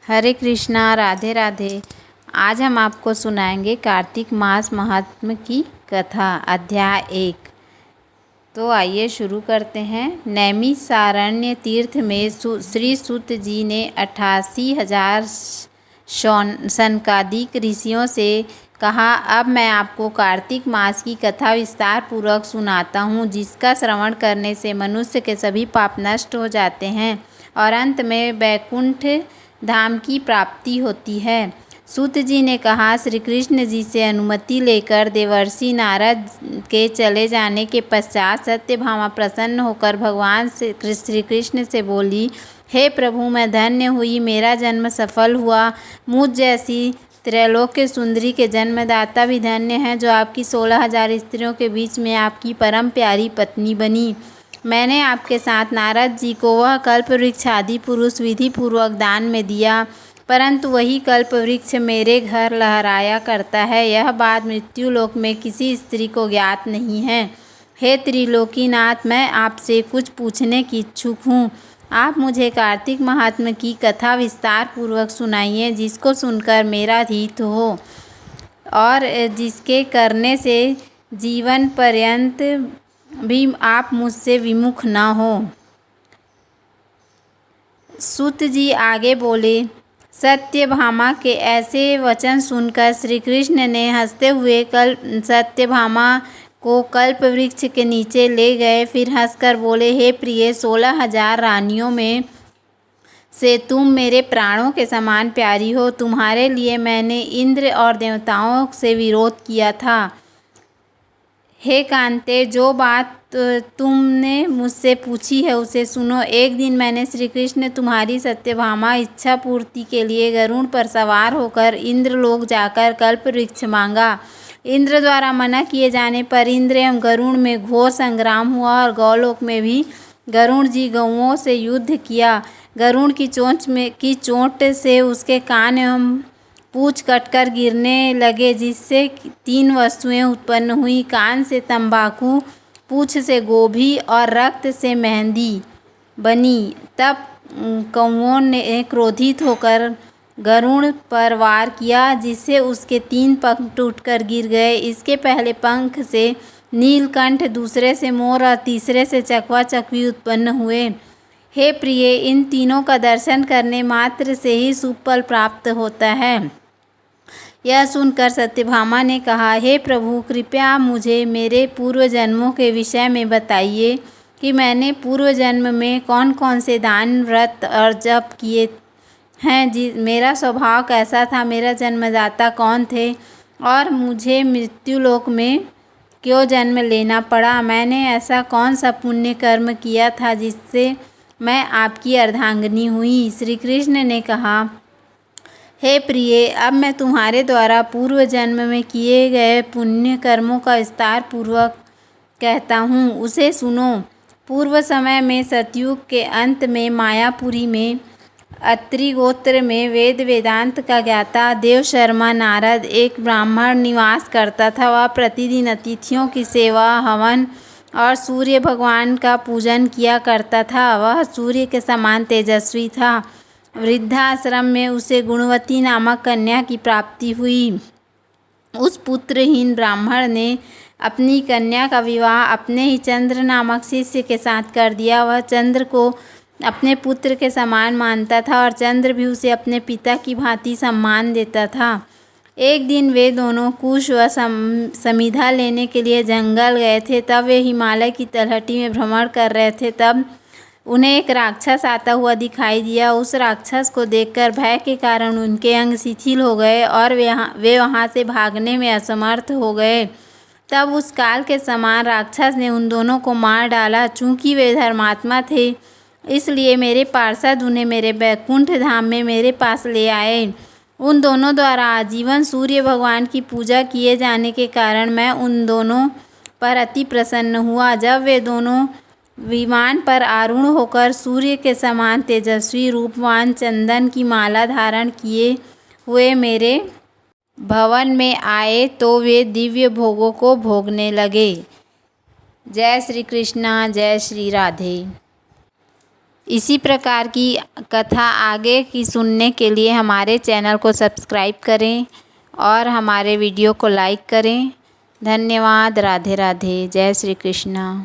हरे कृष्णा, राधे राधे। आज हम आपको सुनाएंगे कार्तिक मास महात्म्य की कथा, अध्याय 1। तो आइए शुरू करते हैं। नैमिषारण्य तीर्थ में श्री सूत जी ने 88,000 सनकादिक ऋषियों से कहा, अब मैं आपको कार्तिक मास की कथा विस्तार पूर्वक सुनाता हूँ, जिसका श्रवण करने से मनुष्य के सभी पाप नष्ट हो जाते हैं और अंत में वैकुंठ धाम की प्राप्ति होती है। सूत जी ने कहा, श्री कृष्ण जी से अनुमति लेकर देवर्षि नारद के चले जाने के पश्चात सत्यभामा प्रसन्न होकर भगवान से श्री कृष्ण से बोली, हे प्रभु, मैं धन्य हुई, मेरा जन्म सफल हुआ। मुझ जैसी त्रैलोक्य सुंदरी के जन्मदाता भी धन्य हैं, जो आपकी 16,000 स्त्रियों के बीच में आपकी परम प्यारी पत्नी बनी। मैंने आपके साथ नारद जी को वह कल्प वृक्ष आदि पुरुष विधि पूर्वक दान में दिया, परंतु वही कल्प वृक्ष मेरे घर लहराया करता है। यह बात मृत्युलोक में किसी स्त्री को ज्ञात नहीं है। हे त्रिलोकीनाथ, मैं आपसे कुछ पूछने की इच्छुक हूँ। आप मुझे कार्तिक महात्म्य की कथा विस्तार पूर्वक सुनाइए, जिसको सुनकर मेरा हित हो और जिसके करने से जीवन पर्यंत भी आप मुझसे विमुख न हो। सूत जी आगे बोले। सत्यभामा के ऐसे वचन सुनकर श्री कृष्ण ने हंसते हुए सत्यभामा को कल्प वृक्ष के नीचे ले गए। फिर हंसकर बोले, हे प्रिय, 16,000 रानियों में से तुम मेरे प्राणों के समान प्यारी हो। तुम्हारे लिए मैंने इंद्र और देवताओं से विरोध किया था। हे कांते, जो बात तुमने मुझसे पूछी है उसे सुनो। एक दिन मैंने श्री कृष्ण तुम्हारी सत्यभामा इच्छा पूर्ति के लिए गरुड़ पर सवार होकर इंद्रलोक जाकर कल्प वृक्ष मांगा। इंद्र द्वारा मना किए जाने पर इंद्र एवं गरुड़ में घोर संग्राम हुआ और गौलोक में भी गरुड़ जी गौओं से युद्ध किया। गरुड़ की चोट से उसके कान एवं पूंछ कटकर गिरने लगे, जिससे 3 वस्तुएं उत्पन्न हुई। कान से तंबाकू, पूंछ से गोभी और रक्त से मेहंदी बनी। तब कौओं ने क्रोधित होकर गरुड़ पर वार किया, जिससे उसके 3 पंख टूटकर गिर गए। इसके पहले पंख से नीलकंठ, दूसरे से मोर और तीसरे से चकवा चकवी उत्पन्न हुए। हे प्रिय, इन तीनों का दर्शन करने मात्र से ही शुभ फल प्राप्त होता है। यह सुनकर सत्यभामा ने कहा, हे प्रभु, कृपया मुझे मेरे पूर्व जन्मों के विषय में बताइए कि मैंने पूर्व जन्म में कौन कौन से दान, व्रत और जप किए हैं। मेरा स्वभाव कैसा था, मेरा जन्मदाता कौन थे और मुझे मृत्युलोक में क्यों जन्म लेना पड़ा। मैंने ऐसा कौन सा पुण्य कर्म किया था जिससे मैं आपकी अर्धांगिनी हुई। श्री कृष्ण ने कहा, हे प्रिय, अब मैं तुम्हारे द्वारा पूर्व जन्म में किए गए पुण्य कर्मों का विस्तार पूर्वक कहता हूँ, उसे सुनो। पूर्व समय में सतयुग के अंत में मायापुरी में अत्रि गोत्र में वेद वेदांत का ज्ञाता देवशर्मा नारद एक ब्राह्मण निवास करता था। वह प्रतिदिन अतिथियों की सेवा, हवन और सूर्य भगवान का पूजन किया करता था। वह सूर्य के समान तेजस्वी था। वृद्धाश्रम में उसे गुणवती नामक कन्या की प्राप्ति हुई। उस पुत्रहीन ब्राह्मण ने अपनी कन्या का विवाह अपने ही चंद्र नामक शिष्य के साथ कर दिया। वह चंद्र को अपने पुत्र के समान मानता था और चंद्र भी उसे अपने पिता की भांति सम्मान देता था। एक दिन वे दोनों कुश व समिधा लेने के लिए जंगल गए थे। तब वे हिमालय की तलहटी में भ्रमण कर रहे थे। तब उन्हें एक राक्षस आता हुआ दिखाई दिया। उस राक्षस को देखकर भय के कारण उनके अंग शिथिल हो गए और वे वहाँ से भागने में असमर्थ हो गए। तब उस काल के समान राक्षस ने उन दोनों को मार डाला। चूँकि वे धर्मात्मा थे, इसलिए मेरे पार्षद उन्हें मेरे वैकुंठ धाम में मेरे पास ले आए। उन दोनों द्वारा आजीवन सूर्य भगवान की पूजा किए जाने के कारण मैं उन दोनों पर अति प्रसन्न हुआ। जब वे दोनों विमान पर आरूढ़ होकर सूर्य के समान तेजस्वी रूपवान चंदन की माला धारण किए हुए मेरे भवन में आए, तो वे दिव्य भोगों को भोगने लगे। जय श्री कृष्णा, जय श्री राधे। इसी प्रकार की कथा आगे की सुनने के लिए हमारे चैनल को सब्सक्राइब करें और हमारे वीडियो को लाइक करें। धन्यवाद। राधे राधे। जय श्री कृष्ण।